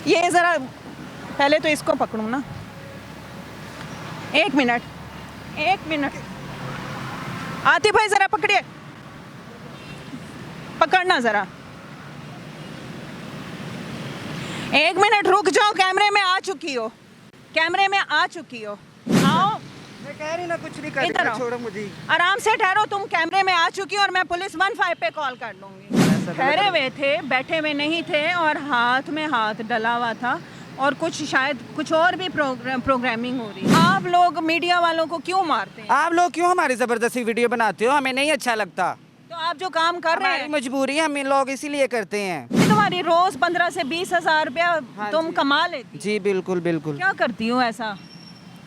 ये ज़रा पहले तो इसको पकड़ूँ ना। एक मिनट, एक मिनट। आतिफ भाई ज़रा पकड़िए, पकड़ना ज़रा। एक मिनट रुक जाओ, कैमरे में आ चुकी हो, कैमरे में आ चुकी हो। आओ, मैं कह रही ना कुछ नहीं कर इधर रही, आओ। छोड़ो मुझे। आराम से ठहरो, तुम कैमरे में आ चुकी हो और मैं पुलिस 15 पे कॉल कर दूंगी। ठहरे हुए थे, बैठे हुए नहीं थे और हाथ में हाथ डला हुआ था और कुछ शायद कुछ और भी प्रोग्रामिंग हो रही है। आप लोग मीडिया वालों को क्यों मारते हैं? आप लोग क्यों हमारी जबरदस्ती वीडियो बनाते हो? हमें नहीं अच्छा लगता। तो आप जो काम कर रहे हमारी हैं, मजबूरी है, हम लोग इसीलिए करते हैं। ये तुम्हारी रोज 15 से 20 हजार रुपया हाँ तुम जी। कमा लेती। जी बिल्कुल बिल्कुल। क्या करती हूँ ऐसा?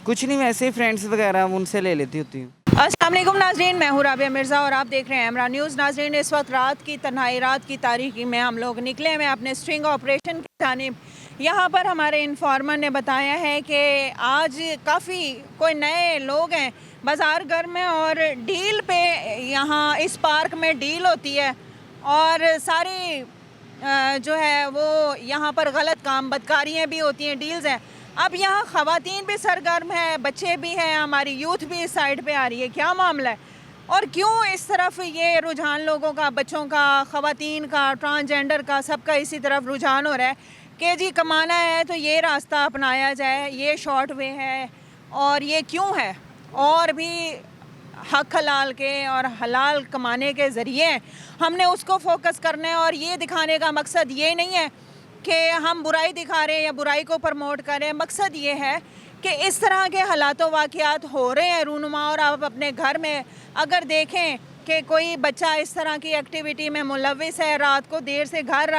कुछ नहीं, वैसे ही फ्रेंड्स वगैरह उनसे ले लेती होती हूँ। अस्सलाम वालेकुम नाजरीन, मैं हूँ राबिया मिर्ज़ा और आप देख रहे हैं एमरा न्यूज़। नाजरीन, इस वक्त रात की तन्हाई, रात की तारीकी में हम लोग निकले हैं अपने स्ट्रिंग ऑपरेशन की जानिब। यहाँ पर हमारे इन्फॉर्मर ने बताया है कि आज काफ़ी कोई नए लोग हैं बाज़ार घर में और डील पे, यहाँ इस पार्क में डील होती है और सारी जो है वो यहाँ पर गलत काम बदकारियाँ भी होती हैं, डील्स हैं। अब यहाँ ख़वातीन भी सरगर्म है, बच्चे भी हैं, हमारी यूथ भी इस साइड पे आ रही है। क्या मामला है और क्यों इस तरफ ये रुझान लोगों का, बच्चों का, ख़वातीन का, ट्रांसजेंडर का, सबका इसी तरफ रुझान हो रहा है कि जी कमाना है तो ये रास्ता अपनाया जाए, ये शॉर्ट वे है। और ये क्यों है? और भी हक हलाल के और हलाल कमाने के ज़रिए हमने उसको फोकस करना है और ये दिखाने का मकसद ये नहीं है कि हम बुराई दिखा रहे हैं या बुराई को प्रमोट कर रहे हैं। मकसद ये है कि इस तरह के हालातों वाक़यात हो रहे हैं रूनुमा, और आप अपने घर में अगर देखें कि कोई बच्चा इस तरह की एक्टिविटी में मुलविस है, रात को देर से घर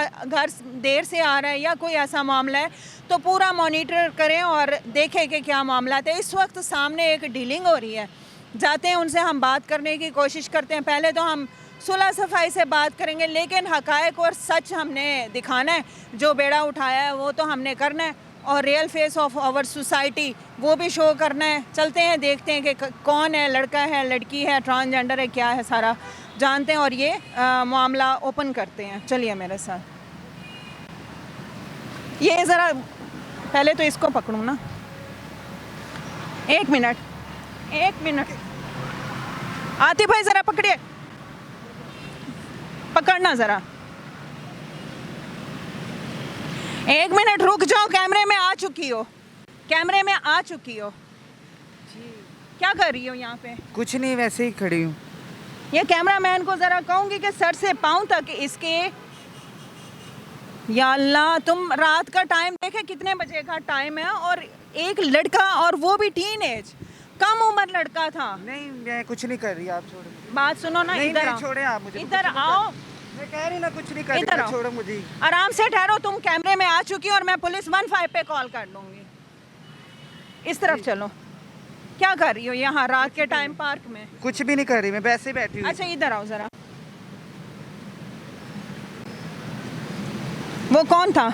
देर से आ रहा है या कोई ऐसा मामला है, तो पूरा मॉनिटर करें और देखें कि क्या मामला है। इस वक्त सामने एक डीलिंग हो रही है, जाते हैं उनसे, हम बात करने की कोशिश करते हैं। पहले तो हम सुलह सफाई से बात करेंगे, लेकिन हकायक और सच हमने दिखाना है। जो बेड़ा उठाया है वो तो हमने करना है और real face of our society वो भी शो करना है। चलते हैं, देखते हैं कि कौन है, लड़का है, लड़की है, ट्रांसजेंडर है, क्या है, सारा जानते हैं और ये मामला ओपन करते हैं। चलिए मेरे साथ। ये ज़रा पहले तो इसको पकड़ूँ ना। एक मिनट, एक मिनट। आतिफ भाई ज़रा पकड़िए, पकड़ना ज़रा। एक मिनट रुक जाओ, कैमरे में आ चुकी हो, कैमरे में आ चुकी हो। क्या कर रही हो यहाँ पे? कुछ नहीं, वैसे ही खड़ी हूँ। ये कैमरामैन को ज़रा कहूँगी कि सर से पाँव तक इसके, या अल्लाह, तुम रात का टाइम देखे, कितने बजे का टाइम है और एक लड़का, और वो भी टीन एज, कम उम्र लड़का था। नहीं, मैं कुछ नहीं कर रही, आप छोड़ो। बात सुनो ना, नहीं, इधर नहीं, आओ, छोड़े आप मुझे। इधर आओ। मैं कह रही ना कुछ नहीं कर इधर रही, आओ। छोड़ो मुझे। आराम से ठहरो, तुम कैमरे में आ चुकी हो और मैं पुलिस 15 पे कॉल कर दूंगी। इस तरफ चलो। क्या कर रही हो यहाँ रात के टाइम पार्क में? कुछ भी नहीं कर रही, मैं वैसे ही बैठी हूँ। अच्छा इधर आओ ज़रा। वो कौन था?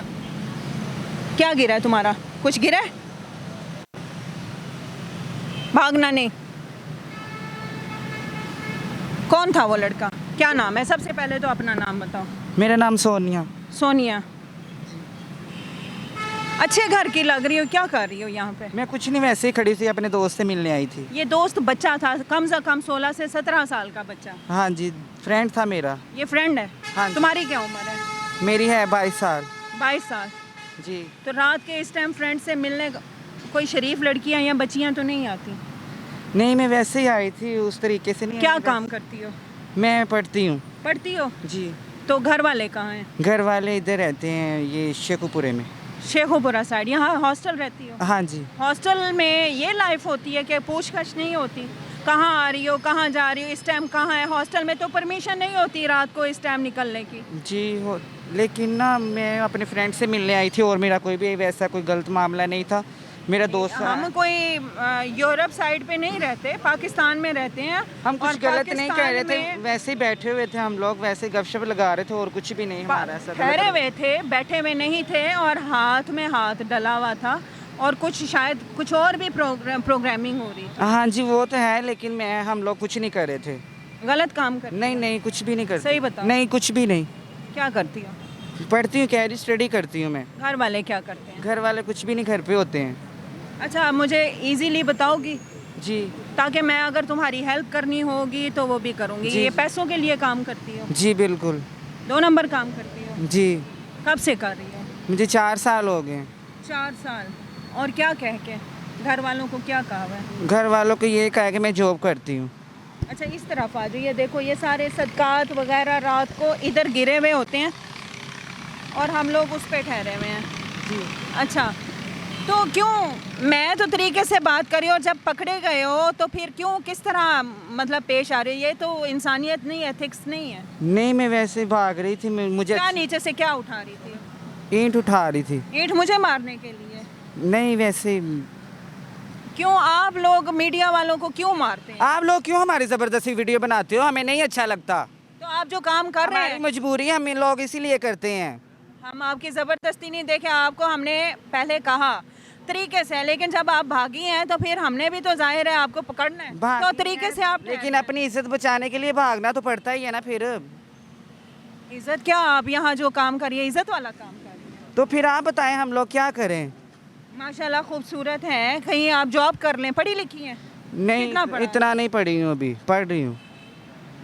क्या गिरा है तुम्हारा? कुछ गिरा है? भागना नहीं। कौन था वो लड़का? क्या नाम है? सबसे पहले तो अपना नाम बताओ। मेरा नाम सोनिया। सोनिया। अच्छे घर की लग रही हो, क्या कर रही हो यहाँ पे? मैं कुछ नहीं, वैसे ही खड़ी थी, अपने दोस्त से मिलने आई थी। ये दोस्त बच्चा था, कम से कम 16 से 17 साल का बच्चा। हाँ जी, फ्रेंड था मेरा। ये फ्रेंड है? हाँ जी। तुम्हारी क्या उम्र है? मेरी है 22 साल। 22 साल। जी। तो रात के इस टाइम फ्रेंड से मिलने कोई शरीफ लड़कियां या बच्चियां तो नहीं आती? नहीं, मैं वैसे ही आई थी, उस तरीके से नहीं। क्या आई, काम करती हो? मैं पढ़ती हूँ। पढ़ती हो? जी। तो घर वाले कहाँ हैं? घर वाले इधर रहते हैं, ये शेखुपुरे में। शेखोपुरा साइड। यहाँ हॉस्टल रहती हो? हाँ जी। हॉस्टल में ये लाइफ होती है कि पूछताछ नहीं होती, कहाँ आ रही हो, कहाँ जा रही हो, इस टाइम कहाँ है? हॉस्टल में तो परमिशन नहीं होती रात को इस टाइम निकलने की। जी हो, लेकिन ना मैं अपने फ्रेंड से मिलने आई थी और मेरा कोई भी वैसा कोई गलत मामला नहीं था। मेरा दोस्त हम कोई यूरोप साइड पे नहीं रहते, पाकिस्तान में रहते हैं। हम कुछ और गलत नहीं कह रहे थे, पाकिस्तान में वैसे ही बैठे हुए थे हम लोग, वैसे गपशप लगा रहे थे और कुछ भी नहीं हमारा ऐसा। ठहरे हुए थे, बैठे हुए नहीं थे और हाथ में हाथ डला हुआ था और कुछ शायद कुछ और भी प्रोग्रामिंग हो रही थी। हाँ जी, वो तो है, लेकिन हम लोग कुछ नहीं कर रहे थे। गलत काम कर? नहीं नहीं, कुछ भी नहीं करते। सही बताओ। नहीं, कुछ भी नहीं। क्या करती हो? पढ़ती हूँ, कैरी स्टडी करती हूँ मैं। घर वाले क्या करते हैं? घर वाले कुछ भी नहीं, घर पे होते हैं। अच्छा, आप मुझे इजीली बताओगी जी ताकि मैं अगर तुम्हारी हेल्प करनी होगी तो वो भी करूँगी। जी। ये पैसों के लिए काम करती हो? जी बिल्कुल। 2 नंबर काम करती हो? जी कब से कर रही हो? मुझे 4 साल हो गए। 4 साल। और क्या कह के घर वालों को क्या कहा हुआ है? घर वालों को ये कहा है कि मैं जॉब करती हूँ। अच्छा, इस तरफ आ जाइए। देखो ये सारे सदकात वगैरह रात को इधर गिरे हुए होते हैं और हम लोग उस पे ठहरे हुए हैं। जी अच्छा, तो क्यों मैं तो तरीके से बात करी और जब पकड़े गए हो तो फिर क्यों किस तरह मतलब पेश आ रही है? ये तो इंसानियत नहीं, एथिक्स नहीं है। नहीं, मैं वैसे ही भाग रही थी। मुझे क्या नीचे से क्या उठा रही थी? ईंट उठा रही थी। ईंट मुझे मारने के लिए? नहीं, वैसे ही। क्यों आप लोग मीडिया वालों को क्यों मारते हैं? आप लोग क्यों हमारी ज़बरदस्ती वीडियो बनाते हो? हमें नहीं अच्छा लगता। तो आप जो काम कर रहे हमारी हैं, मजबूरी है, हम इन लोग इसीलिए करते हैं। हम आपकी ज़बरदस्ती नहीं देखे, आपको हमने पहले कहा तरीके से, लेकिन जब आप भागी हैं तो फिर हमने भी तो जाहिर है आपको पकड़ना है, तो तरीके से आप लेकिन अपनी इज्जत बचाने के लिए भागना तो पड़ता ही है ना। फिर इज्जत क्या, आप यहाँ जो काम करिए इज्जत वाला काम करिए। तो फिर आप बताएं हम लोग क्या करें? माशाल्लाह खूबसूरत हैं, कहीं आप जॉब कर लें। पढ़ी लिखी हैं? नहीं, कितना पढ़ा? इतना नहीं पढ़ी हूँ, अभी पढ़ रही हूँ।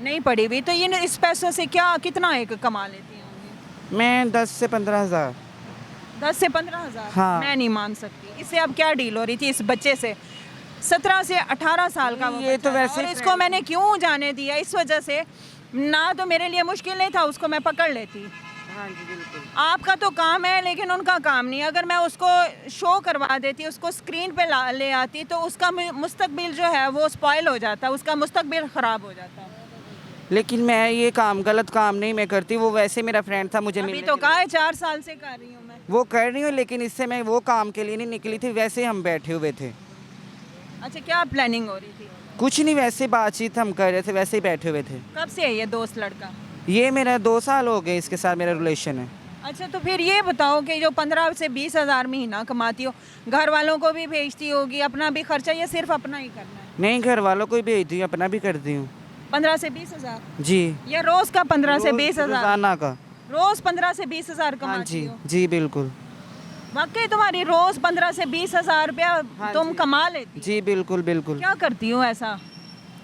नहीं पढ़ी भी तो ये इस पैसों से क्या कितना एक कमा लेती होंगी? मैं 10 से 15 हज़ार। 10 से 15 हज़ार? हाँ। मैं नहीं मान सकती। इससे अब क्या डील हो रही थी इस बच्चे से? 17 से 18 साल का वो ये तो बच्चा था वैसे और ही इसको मैंने क्यों जाने दिया? इस वजह से ना तो मेरे लिए मुश्किल नहीं था, उसको मैं पकड़ लेती। हाँ जी बिल्कुल। आपका तो काम है लेकिन उनका काम नहीं। अगर मैं उसको शो करवा देती, उसको स्क्रीन पे ले आती तो उसका मुस्तकबिल जो है वो स्पॉइल हो जाता, उसका मुस्तकबिल ख़राब हो जाता। लेकिन मैं ये काम, गलत काम नहीं मैं करती। वो वैसे मेरा फ्रेंड था, मुझे अभी मिलने तो के कहा है 4 साल से कर रही हूँ मैं। वो कर रही हूँ, लेकिन इससे मैं वो काम के लिए नहीं निकली थी। वैसे हम बैठे हुए थे। अच्छा, क्या प्लानिंग हो रही थी? कुछ नहीं, वैसे बातचीत हम कर रहे थे, वैसे ही बैठे हुए थे। कब से है ये दोस्त लड़का? ये मेरा 2 साल हो गए, इसके साथ मेरा रिलेशन है। अच्छा, तो फिर ये बताओ कि जो 15 से 20 हज़ार महीना कमाती हो, घर वालों को भी भेजती होगी, अपना भी खर्चा, या सिर्फ अपना ही करना है? नहीं, घर वालों को ही भेजती हूँ, अपना भी करती हूँ। 15 से 20 हज़ार जी। या रोज का 15 से 20 हज़ार? रोजाना का। रोज 15 से 20 हज़ार हाँ कमाती जी, हो? जी बिल्कुल। वाकई तुम्हारी रोज 15 से 20 हज़ार रुपया हाँ तुम जी। कमा लेती? जी बिल्कुल बिल्कुल। क्या करती हो ऐसा?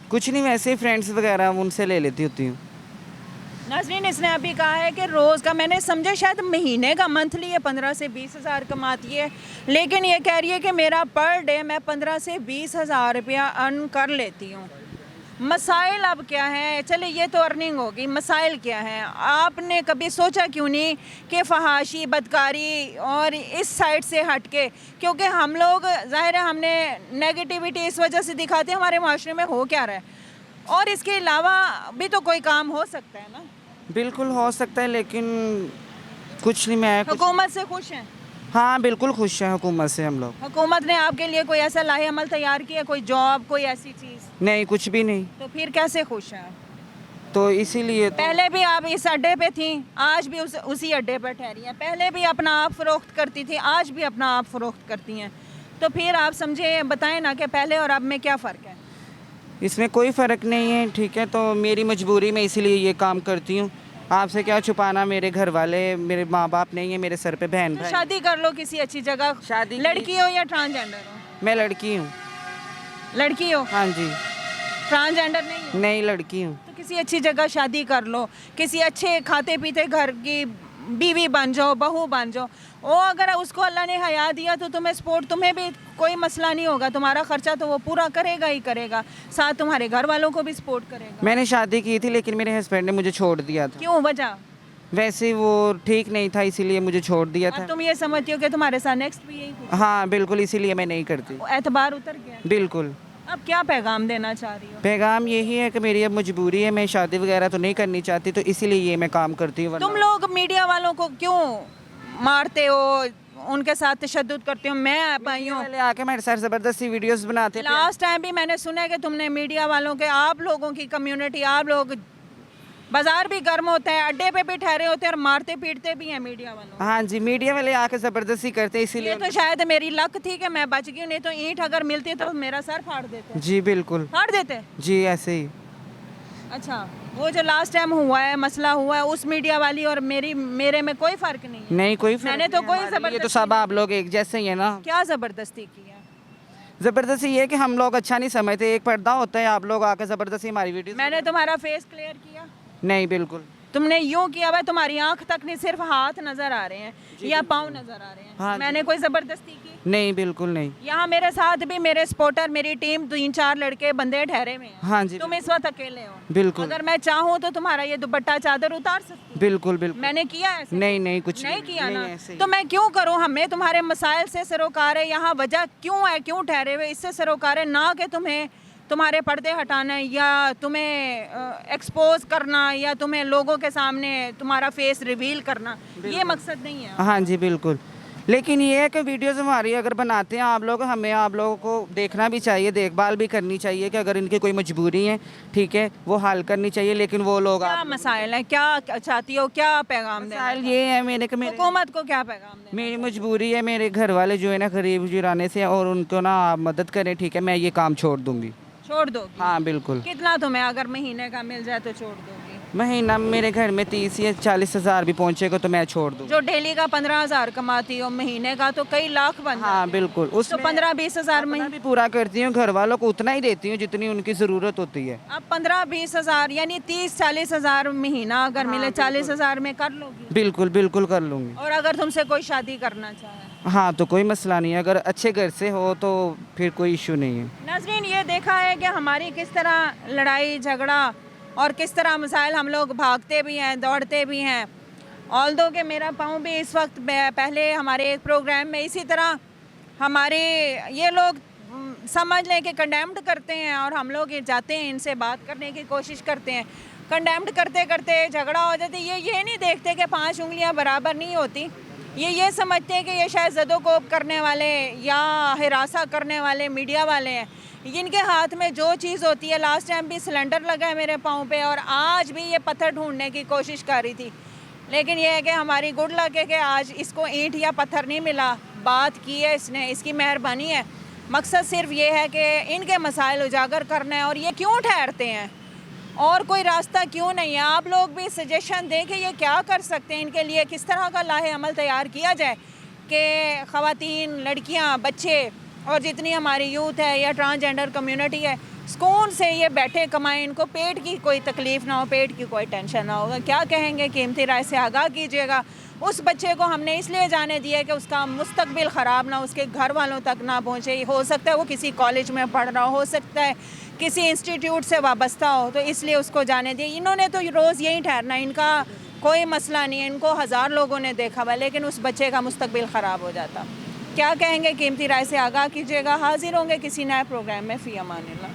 कुछ नहीं, वैसे ही फ्रेंड्स वगैरह उनसे ले लेती होती हूँ। नाज़रीन, इसने अभी कहा है कि रोज़ का, मैंने समझा शायद महीने का, मंथली है 15 से 20 हज़ार कमाती है, लेकिन ये कह रही है कि मेरा पर डे मैं 15 से 20 हज़ार रुपया अर्न कर लेती हूँ। मसाइल अब क्या है? चले ये तो अर्निंग होगी, मसाइल क्या हैं? आपने कभी सोचा क्यों नहीं कि फहाशी, बदकारी और इस साइड से हट के, क्योंकि हम लोग ज़ाहिर है हमने नेगेटिविटी इस वजह से दिखाते हैं हमारे माशरे में हो क्या रहा है, और इसके अलावा भी तो कोई काम हो सकता है ना? बिल्कुल हो सकता है, लेकिन कुछ नहीं। मैं हुकूमत से खुश हैं? हाँ बिल्कुल खुश हैं हुकूमत से हम लोग। हुकूमत ने आपके लिए कोई ऐसा लाहे अमल तैयार किया, कोई जॉब, कोई ऐसी चीज़? नहीं, कुछ भी नहीं। तो फिर कैसे खुश हैं? तो इसीलिए तो पहले भी आप इस अड्डे पे थी, आज भी उसी अड्डे पर ठहरी हैं। पहले भी अपना आप फ़रोख्त करती थी, आज भी अपना आप फ़रोख्त करती हैं। तो फिर आप समझे, बताएं ना कि पहले और अब में क्या फ़र्क है? इसमें कोई फ़र्क नहीं है। ठीक है, तो मेरी मजबूरी में इसीलिए ये काम करती हूँ। आपसे क्या छुपाना, मेरे घर वाले, मेरे माँ बाप नहीं है, मेरे सर पे बहन तो भाई। शादी कर लो किसी अच्छी जगह। शादी लड़की हो या ट्रांसजेंडर हो? मैं लड़की हूँ। लड़की हो? हाँ जी। ट्रांसजेंडर नहीं हो? नहीं, लड़की हूँ। तो किसी अच्छी जगह शादी कर लो, किसी अच्छे खाते पीते घर की बीवी बन जाओ, बहू बन जाओ। वो अगर उसको अल्लाह ने हया दिया तो तुम्हें सपोर्ट, तुम्हें भी कोई मसला नहीं होगा, तुम्हारा खर्चा तो वो पूरा करेगा ही करेगा, साथ तुम्हारे घर वालों को भी सपोर्ट करेगा। मैंने शादी की थी, लेकिन मेरे हस्बैंड ने मुझे छोड़ दिया था। क्यों, वजह? वैसे वो ठीक नहीं था, इसीलिए मुझे छोड़ दिया और था। तुम ये समझती हो कि तुम्हारे साथ नेक्स्ट भी यही कुछ? हाँ बिल्कुल, इसीलिए मैं नहीं करती। एतबार उतर गया? बिल्कुल। अब क्या पैगाम देना चाह रही हो? पैगाम यही है कि मेरी अब मजबूरी है, मैं शादी वगैरह तो नहीं करनी चाहती, तो इसीलिए ये मैं काम करती हूँ। तुम लोग मीडिया वालों को क्यों मारते हो, उनके साथ तशद्दुद करते हो? मैं आई हूँ, पहले आके मेरे साथ ज़बरदस्ती वीडियोस बनाते थे। लास्ट टाइम भी मैंने सुना है कि तुमने मीडिया वालों के, आप लोगों की कम्युनिटी, आप लोग, बाजार भी गर्म होता है, अड्डे पे भी ठहरे होते हैं और मारते पीटते भी हैं मीडिया वालों। हाँ जी, मीडिया वाले आके ज़बरदस्ती करते, ये इसीलिए। तो शायद मेरी लक थी कि मैं बच गई, नहीं तो ईंट अगर मिलती तो मेरा सर फाड़ देते। जी बिल्कुल। फाड़ देते? जी ऐसे ही। अच्छा, वो जो लास्ट टाइम हुआ है, मसला हुआ है, उस मीडिया वाली और मेरे में कोई फर्क नहीं है। नहीं कोई फर्क मैंने तो नहीं, कोई हमारे लिए तो जबरदस्ती सब आप लोग एक जैसे ही है ना। क्या ज़बरदस्ती की है? ज़बरदस्ती ये है कि हम लोग अच्छा नहीं समझते, एक पर्दा होता है, आप लोग आके ज़बरदस्ती हमारी वीडियो। मैंने तुम्हारा फेस क्लियर किया? नहीं बिल्कुल तुमने यूं किया हुआ है, तुम्हारी आंख तक नहीं, सिर्फ हाथ नजर आ रहे हैं या पाँव नजर आ रहे हैं। हाँ जी। मैंने कोई जबरदस्ती की? नहीं बिल्कुल नहीं। यहाँ मेरे साथ भी मेरे सपोर्टर, मेरी टीम 3-4 लड़के बंदे ठहरे हुए हैं। हाँ जी तुम इस वक्त अकेले हो। बिल्कुल अगर मैं चाहूँ तो तुम्हारा ये दुपट्टा चादर उतार सकती हूँ। बिल्कुल बिल्कुल। मैंने किया ऐसे? नहीं नहीं कुछ नहीं किया ना, ऐसे ही। तो मैं क्यों करूं? हमें तुम्हारे मसाइल से सरोकार है, यहाँ वजह क्यों है, क्यों ठहरे हुए, इससे सरोकार है ना कि तुम्हें तुम्हारे पर्दे हटाना या तुम्हें एक्सपोज करना या तुम्हें लोगों के सामने तुम्हारा फेस रिवील करना, ये मकसद नहीं है। हाँ जी बिल्कुल। लेकिन ये है कि वीडियोस हमारी अगर बनाते हैं आप लोग, हमें आप लोगों को देखना भी चाहिए, देखभाल भी करनी चाहिए कि अगर इनकी कोई मजबूरी है ठीक है वो हल करनी चाहिए। लेकिन वो लोग क्या मसाइल है, क्या चाहती हो, क्या पैगाम देना? मसाइल ये है मेरे हुकूमत को क्या पैगाम देना? मेरी मजबूरी है, मेरे घर वाले जो है ना गरीब गुजराने से, और उनको ना आप मदद करें ठीक है, मैं ये काम छोड़ दूंगी। छोड़ दोगी? हाँ बिल्कुल। कितना तुम्हें अगर महीने का मिल जाए तो छोड़ दोगी? महीना मेरे घर में 30 या 40 हज़ार भी पहुँचेगा तो मैं छोड़ दूँ। जो डेली का 15,000 कमाती हो, महीने का तो कई लाख बन हाँ जाते हैं। बिल्कुल। तो उसमें 15-20 हज़ार अपना में भी पूरा करती हूँ, घर वालों को उतना ही देती हूँ जितनी उनकी ज़रूरत होती है। अब 15-20 हज़ार यानी 30-40 हज़ार महीना अगर मिले, 40 हज़ार में कर लोगी? बिल्कुल बिल्कुल कर लूँगी। और अगर तुमसे कोई शादी करना चाहे? हाँ तो कोई मसला नहीं है, अगर अच्छे घर से हो तो फिर कोई इशू नहीं है। नाज़रीन, ये देखा है कि हमारी किस तरह लड़ाई झगड़ा और किस तरह मसाइल हम लोग भागते भी हैं, दौड़ते भी हैं। ऑल्दो कि मेरा पाँव भी इस वक्त पहले हमारे एक प्रोग्राम में इसी तरह हमारे ये लोग समझ लें कि कंडेम्ड करते हैं और हम लोग ये जाते हैं, इनसे बात करने की कोशिश करते हैं, कंडेम्ड करते करते झगड़ा हो जाती है। ये नहीं देखते कि 5 उंगलियां बराबर नहीं होती। ये समझते हैं कि ये शायद ज़दोकोब करने वाले या हिरासा करने वाले मीडिया वाले हैं। इनके हाथ में जो चीज़ होती है, लास्ट टाइम भी सिलेंडर लगा है मेरे पाँव पे और आज भी ये पत्थर ढूंढने की कोशिश कर रही थी। लेकिन ये है कि हमारी गुड लक है कि आज इसको ईंट या पत्थर नहीं मिला, बात की है इसने, इसकी मेहरबानी है। मकसद सिर्फ ये है कि इनके मसाइल उजागर करना है और ये क्यों ठहरते हैं और कोई रास्ता क्यों नहीं है। आप लोग भी सजेशन दें कि ये क्या कर सकते हैं, इनके लिए किस तरह का लाहे अमल तैयार किया जाए कि ख़वातीन, लड़कियां, बच्चे और जितनी हमारी यूथ है या ट्रांसजेंडर कम्युनिटी है सुकून से ये बैठे कमाएं, इनको पेट की कोई तकलीफ़ ना हो, पेट की कोई टेंशन ना होगा। क्या कहेंगे? कीमती राय से आगाह कीजिएगा। उस बच्चे को हमने इसलिए जाने दिया कि उसका मुस्तकबिल ख़राब ना, उसके घर वालों तक ना पहुँचे। हो सकता है वो किसी कॉलेज में पढ़ रहा हो सकता है किसी इंस्टीट्यूट से वाबस्ता हो, तो इसलिए उसको जाने दिए। इन्होंने तो रोज़ यहीं ठहरना, इनका कोई मसला नहीं है, इनको 1000 लोगों ने देखा हुआ, लेकिन उस बच्चे का मुस्तकबिल ख़राब हो जाता। क्या कहेंगे? कीमती राय से आगाह कीजिएगा। हाजिर होंगे किसी नए प्रोग्राम में। फ़ी अमानिल्लाह।